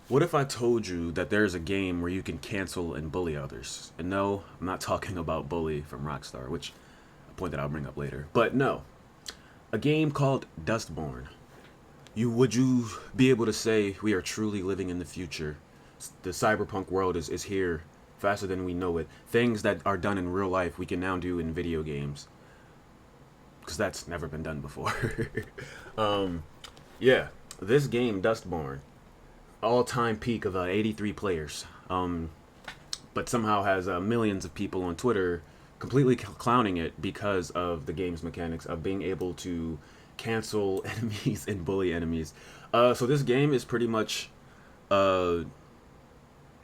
What if I told you that there's a game where you can cancel and bully others? And no, I'm not talking about Bully from Rockstar, which a point that I'll bring up later. But no, a game called Dustborn. Would you be able to say we are truly living in the future? The cyberpunk world is here faster than we know it. Things that are done in real life we can now do in video games because that's never been done before. um, yeah, this game Dustborn, all-time peak of 83 players. But somehow has millions of people on Twitter completely clowning it because of the game's mechanics of being able to cancel enemies and bully enemies. So this game is pretty much uh,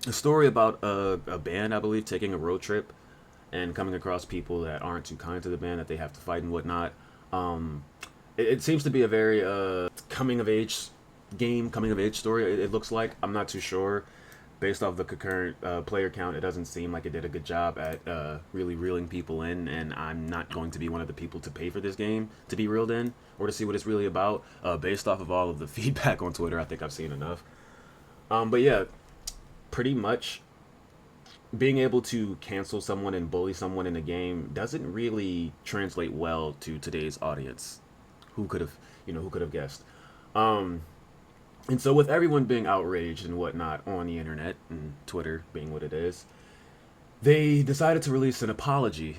a story about a band, I believe, taking a road trip and coming across people that aren't too kind to the band that they have to fight and whatnot. Um, it seems to be a very coming of age game, coming of age story. It looks like. I'm not too sure. Based off the concurrent player count, it doesn't seem like it did a good job at really reeling people in, and I'm not going to be one of the people to pay for this game to be reeled in or to see what it's really about. Based off of all of the feedback on Twitter, I think I've seen enough. But yeah, pretty much being able to cancel someone and bully someone in a game doesn't really translate well to today's audience. Who could have guessed? Um, and so, with everyone being outraged and whatnot on the internet and Twitter being what it is, they decided to release an apology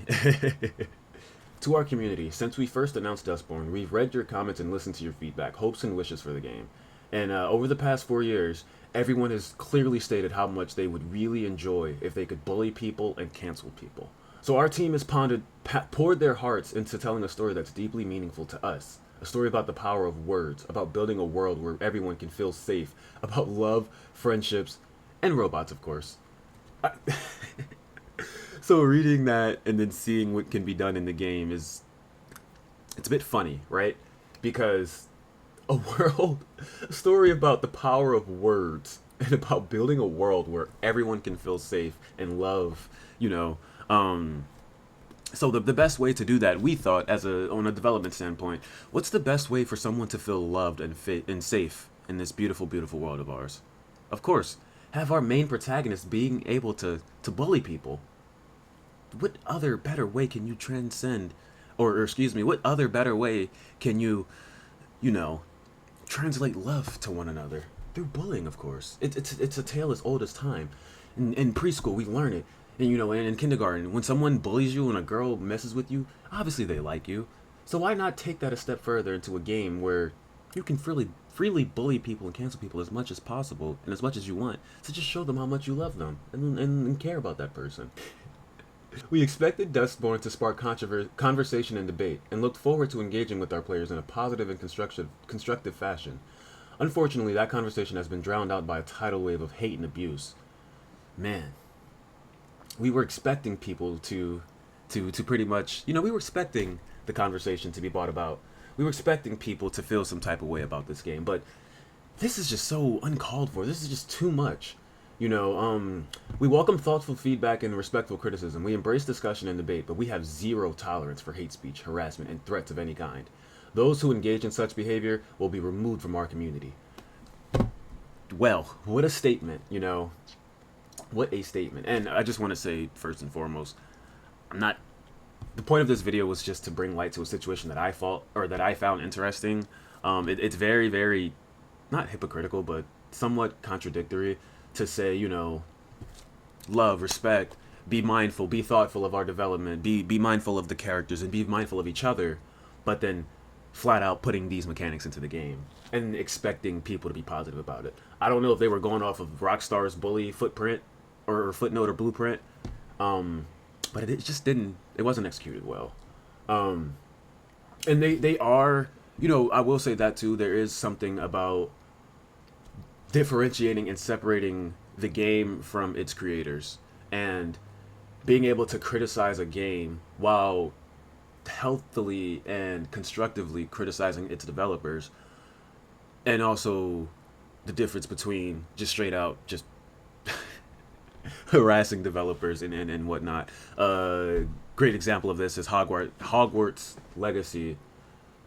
to our community. Since we first announced Dustborn, we've read your comments and listened to your feedback, hopes and wishes for the game. And over the past 4 years, everyone has clearly stated how much they would really enjoy if they could bully people and cancel people. So our team has poured their hearts into telling a story that's deeply meaningful to us. A story about the power of words, about building a world where everyone can feel safe, about love, friendships, and robots, of course. I, so reading that and then seeing what can be done in the game it's a bit funny, right? Because a world a story about the power of words and about building a world where everyone can feel safe and love, you know. So the best way to do that, we thought, as a on a development standpoint, what's the best way for someone to feel loved and fit and safe in this beautiful, beautiful world of ours? Of course, have our main protagonist being able to bully people. What other better way can you transcend, or excuse me, what other better way can you know, translate love to one another through bullying? Of course, it's a tale as old as time. In preschool, we learn it, and in kindergarten, when someone bullies you and a girl messes with you, obviously they like you. So why not take that a step further into a game where you can freely bully people and cancel people as much as possible and as much as you want to just show them how much you love them and care about that person. We expected Dustborn to spark conversation and debate, and looked forward to engaging with our players in a positive and constructive fashion. Unfortunately, that conversation has been drowned out by a tidal wave of hate and abuse. Man, we were expecting people to pretty much, we were expecting the conversation to be brought about. We were expecting people to feel some type of way about this game, but this is just so uncalled for. This is just too much. We welcome thoughtful feedback and respectful criticism. We embrace discussion and debate, but we have zero tolerance for hate speech, harassment, and threats of any kind. Those who engage in such behavior will be removed from our community. Well, what a statement. What a statement. And I just want to say, first and foremost, I'm not. The point of this video was just to bring light to a situation that I found interesting. It's very, very, not hypocritical, but somewhat contradictory to say, love, respect, be mindful, be thoughtful of our development, be mindful of the characters, and be mindful of each other, but then flat out putting these mechanics into the game and expecting people to be positive about it. I don't know if they were going off of Rockstar's bully footprint or footnote or blueprint, but it just didn't. It wasn't executed well. And they are, I will say that too. There is something about differentiating and separating the game from its creators and being able to criticize a game while healthily and constructively criticizing its developers, and also the difference between just straight out just harassing developers and whatnot. Great example of this is Hogwarts Legacy.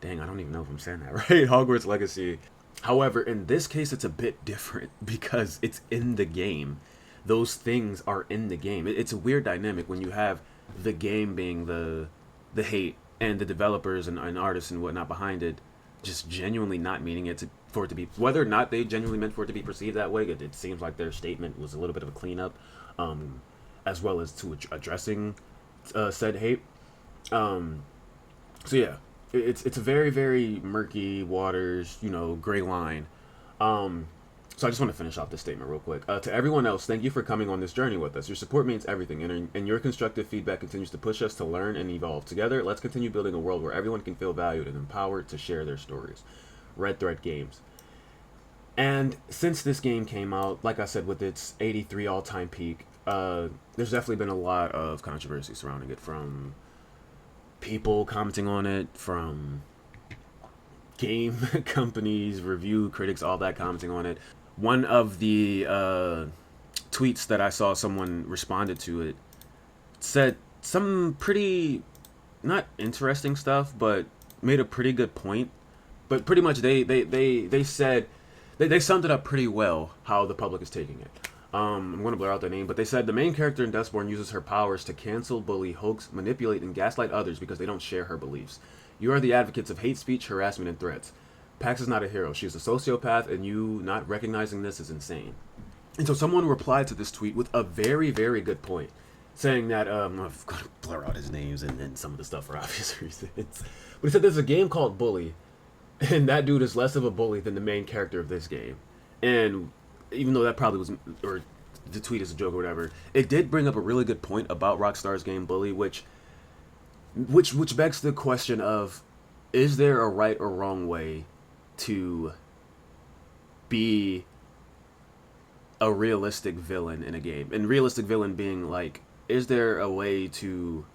Dang, I don't even know if I'm saying that right. Hogwarts Legacy. However, in this case, it's a bit different because it's in the game. Those things are in the game. It's a weird dynamic when you have the game being the hate and the developers and artists and whatnot behind it just genuinely not meaning it for it to be, whether or not they genuinely meant for it to be perceived that way. It seems like their statement was a little bit of a cleanup, as well as to addressing said hate. Um, so yeah, it's a very very murky waters, gray line. Um, so I just want to finish off this statement real quick. To everyone else, thank you for coming on this journey with us. Your support means everything, and your constructive feedback continues to push us to learn and evolve. Together, let's continue building a world where everyone can feel valued and empowered to share their stories. Red Thread Games. And since this game came out, like I said, with its 83 all-time peak, there's definitely been a lot of controversy surrounding it, from people commenting on it, from game companies, review critics, all that commenting on it. One of the tweets that I saw someone responded to it said some pretty not interesting stuff, but made a pretty good point. But pretty much they said they summed it up pretty well how the public is taking it. I'm going to blur out their name, but they said the main character in Dustborn uses her powers to cancel, bully, hoax, manipulate, and gaslight others because they don't share her beliefs. You are the advocates of hate speech, harassment, and threats. Pax is not a hero. She's a sociopath, and you not recognizing this is insane. And so someone replied to this tweet with a very, very good point, saying that, I'm going to blur out his names and some of the stuff for obvious reasons. But he said there's a game called Bully, and that dude is less of a bully than the main character of this game. And even though that probably was, or the tweet is a joke or whatever, it did bring up a really good point about Rockstar's game Bully, which begs the question of, is there a right or wrong way to be a realistic villain in a game? And realistic villain being like, is there a way to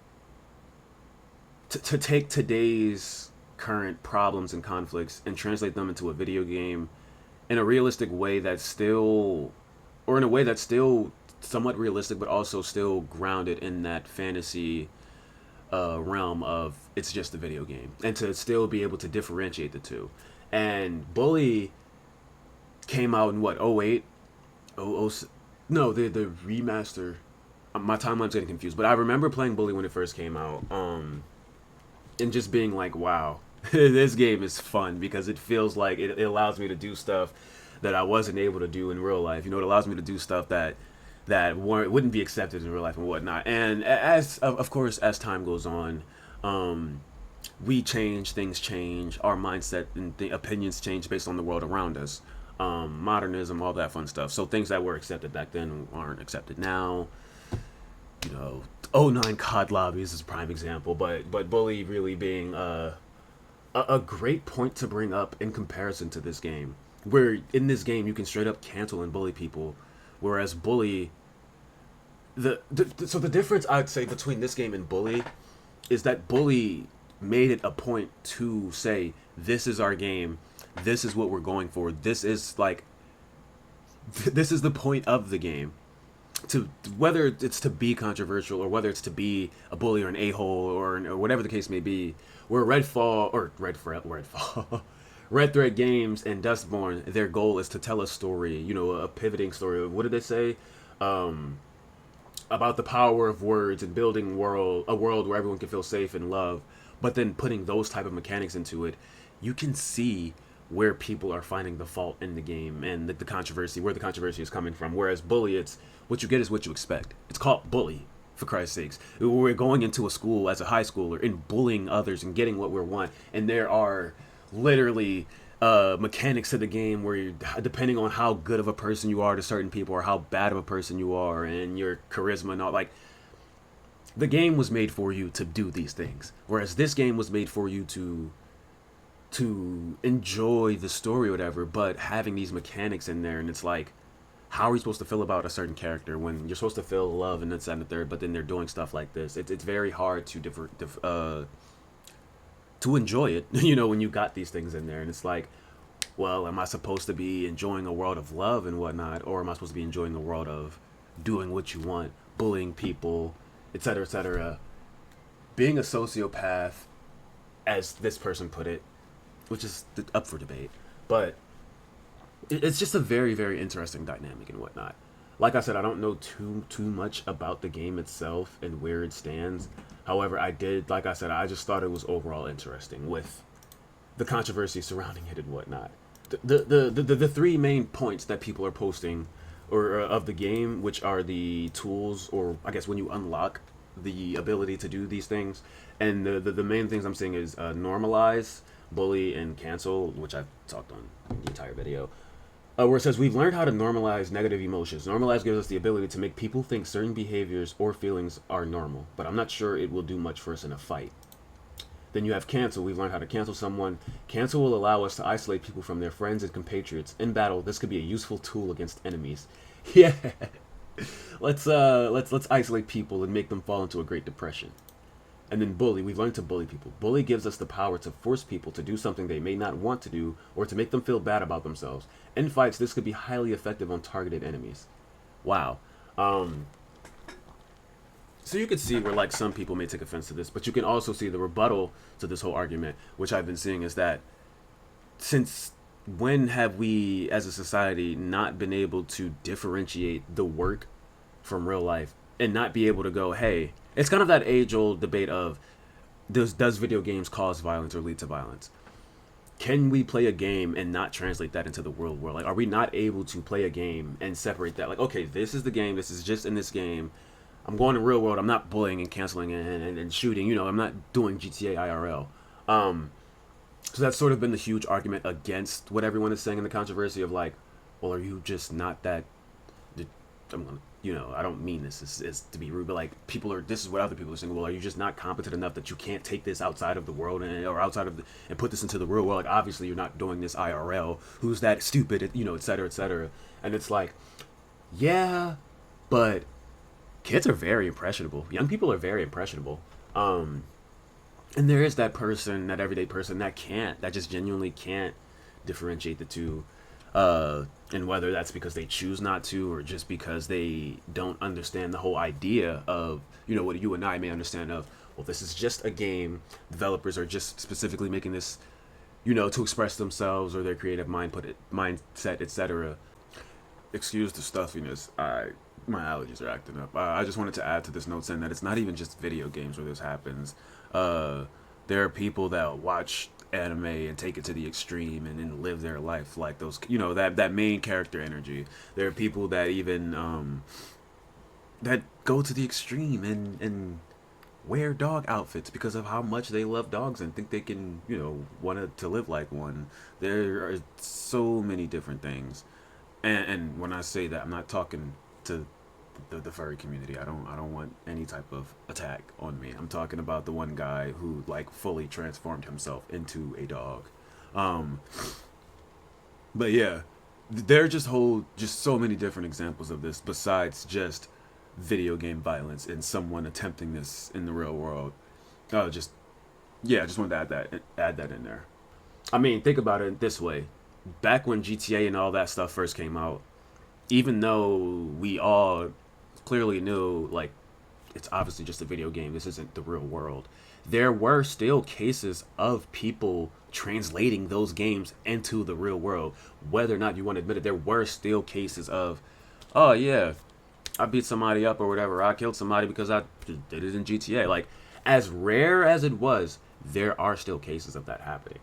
take today's current problems and conflicts and translate them into a video game in a realistic way that's still, or in a way that's still somewhat realistic, but also still grounded in that fantasy realm of it's just a video game, and to still be able to differentiate the two. And Bully came out in what, 08? No, the remaster. My timeline's getting confused, but I remember playing Bully when it first came out, and just being like, wow, this game is fun because it feels like it allows me to do stuff that I wasn't able to do in real life. It allows me to do stuff that wouldn't be accepted in real life and whatnot. And as of course, as time goes on, we change, things change, our mindset and the opinions change based on the world around us. Modernism, all that fun stuff. So things that were accepted back then aren't accepted now. '09 COD lobbies is a prime example, but Bully really being a great point to bring up in comparison to this game, where in this game you can straight up cancel and bully people, whereas Bully, so the difference I'd say between this game and Bully is that Bully made it a point to say, this is our game, this is what we're going for, this is the point of the game. To whether it's to be controversial or whether it's to be a bully or an a-hole or whatever the case may be, where Red Thread Games and Dustborn, their goal is to tell a story, a pivoting story. What did they say? About the power of words and building a world where everyone can feel safe and love, but then putting those type of mechanics into it, you can see where people are finding the fault in the game and the controversy, where the controversy is coming from. Whereas Bully, it's what you get is what you expect. It's called Bully, for Christ's sakes. We're going into a school as a high schooler and bullying others and getting what we want. And there are literally mechanics to the game where you're, depending on how good of a person you are to certain people or how bad of a person you are and your charisma and all, the game was made for you to do these things. Whereas this game was made for you to enjoy the story or whatever, but having these mechanics in there, and it's like, how are you supposed to feel about a certain character when you're supposed to feel love and this and the third, but then they're doing stuff like this? It's very hard to enjoy it, when you got these things in there, and it's like, well, am I supposed to be enjoying a world of love and whatnot, or am I supposed to be enjoying a world of doing what you want, bullying people, etc., etc., being a sociopath, as this person put it, which is up for debate, but it's just a very, very interesting dynamic and whatnot. Like I said, I don't know too much about the game itself and where it stands. However, I did, like I said, I just thought it was overall interesting with the controversy surrounding it and whatnot. The three main points that people are posting or of the game, which are the tools, or I guess when you unlock the ability to do these things, and the main things I'm seeing is normalize, bully, and cancel, which I've talked on the entire video. Where it says we've learned how to normalize negative emotions. Normalize gives us the ability to make people think certain behaviors or feelings are normal, but I'm not sure it will do much for us in a fight. Then you have cancel. We've learned how to cancel someone. Cancel will allow us to isolate people from their friends and compatriots. In battle, this could be a useful tool against enemies. Yeah. Let's isolate people and make them fall into a great depression. And then bully. We've learned to bully people. Bully gives us the power to force people to do something they may not want to do or to make them feel bad about themselves. In fights, this could be highly effective on targeted enemies. Wow. So you could see where like some people may take offense to this, but you can also see the rebuttal to this whole argument, which I've been seeing, is that since when have we as a society not been able to differentiate the work from real life and not be able to go, hey, it's kind of that age old debate of does video games cause violence or lead to violence? Can we play a game and not translate that into the real world? Like, are we not able to play a game and separate that? Like, okay, this is the game. This is just in this game. I'm going to real world. I'm not bullying and canceling and shooting. You know, I'm not doing GTA IRL. So that's sort of been the huge argument against what everyone is saying in the controversy of like, well, are you just not that? I'm gonna, you know, I don't mean this is to be rude, but like people are. This is what other people are saying. Well, are you just not competent enough that you can't take this outside of the world or outside of and put this into the real world? Like obviously you're not doing this IRL. Who's that stupid? You know, et cetera, et cetera. And it's like, yeah, but kids are very impressionable. Young people are very impressionable. And there is that person, that everyday person that just genuinely can't differentiate the two. And whether that's because they choose not to or just because they don't understand the whole idea of, you know, what you and I may understand of, well, this is just a game. Developers are just specifically making this, you know, to express themselves or their creative mindset, etc. Excuse the stuffiness. My allergies are acting up. I just wanted to add to this note saying that it's not even just video games where this happens. There are people that watch anime and take it to the extreme and then live their life like those, you know, that main character energy. There are people that even that go to the extreme and wear dog outfits because of how much they love dogs and think they can, you know, want to live like one. There are so many different things. And when I say that, I'm not talking to the furry community. I don't want any type of attack on me. I'm talking about the one guy who like fully transformed himself into a dog. But yeah, there are just so many different examples of this besides just video game violence and someone attempting this in the real world. Just yeah, I just wanted to add that in there. I mean, think about it this way. Back when GTA and all that stuff first came out, even though we all clearly knew, like, it's obviously just a video game, this isn't the real world, there were still cases of people translating those games into the real world. Whether or not you want to admit it, there were still cases of, oh yeah, I beat somebody up or whatever, I killed somebody because I did it in GTA. Like, as rare as it was, there are still cases of that happening.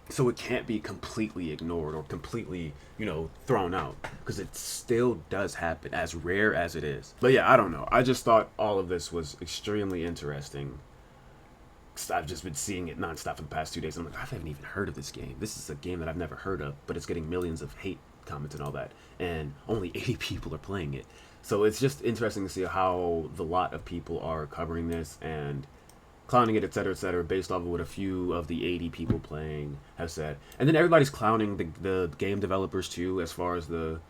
So it can't be completely ignored or completely, you know, thrown out, because it still does happen, as rare as it is. But yeah, I don't know. I just thought all of this was extremely interesting. I've just been seeing it nonstop for the past 2 days. I'm like, I haven't even heard of this game. This is a game that I've never heard of, but it's getting millions of hate comments and all that, and only 80 people are playing it. So it's just interesting to see how the lot of people are covering this and clowning it, etc., based off of what a few of the 80 people playing have said. And then everybody's clowning the game developers too, as far as the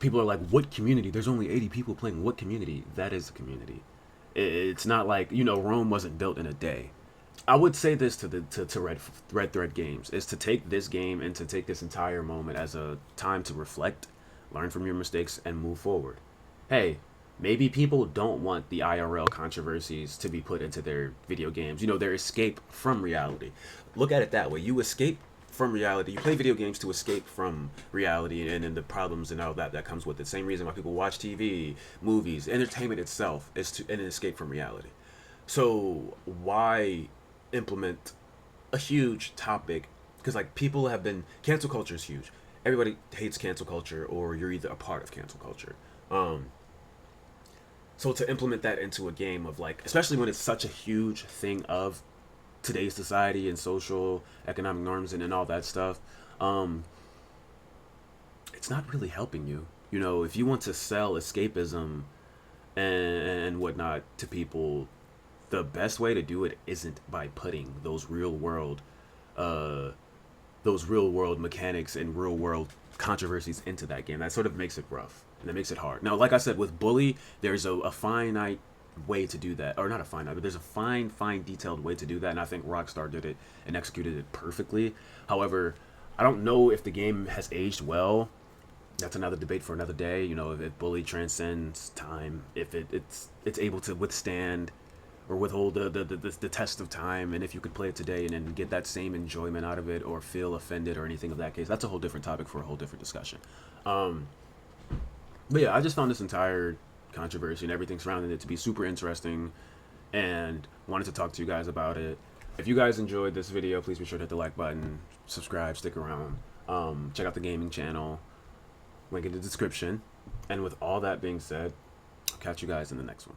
people are like, what community? There's only 80 people playing. What community? That is a community. It's not like, you know, Rome wasn't built in a day. I would say this to Red Thread Games, is to take this game and to take this entire moment as a time to reflect, learn from your mistakes, and move forward. Hey, maybe people don't want the IRL controversies to be put into their video games. You know, their escape from reality. Look at it that way. You escape from reality. You play video games to escape from reality and the problems and all that comes with it. Same reason why people watch TV, movies, entertainment itself is to an escape from reality. So why implement a huge topic? Because like people have been cancel culture is huge. Everybody hates cancel culture, or you're either a part of cancel culture. Um, so to implement that into a game of like, especially when it's such a huge thing of today's society and social economic norms and all that stuff, um, it's not really helping you. You know, if you want to sell escapism and whatnot to people, the best way to do it isn't by putting uh, those real world mechanics and real world controversies into that game. That sort of makes it rough and that makes it hard. Now, like I said, with Bully, there's a finite way to do that, or not a finite, but there's a fine detailed way to do that, and I think Rockstar did it and executed it perfectly. However, I don't know if the game has aged well. That's another debate for another day. You know, if Bully transcends time, if it's able to withstand or withhold the test of time, and if you could play it today and then get that same enjoyment out of it, or feel offended or anything of that case. That's a whole different topic for a whole different discussion. But yeah, I just found this entire controversy and everything surrounding it to be super interesting, and wanted to talk to you guys about it. If you guys enjoyed this video, please be sure to hit the like button, subscribe, stick around, check out the gaming channel, link in the description. And with all that being said, I'll catch you guys in the next one.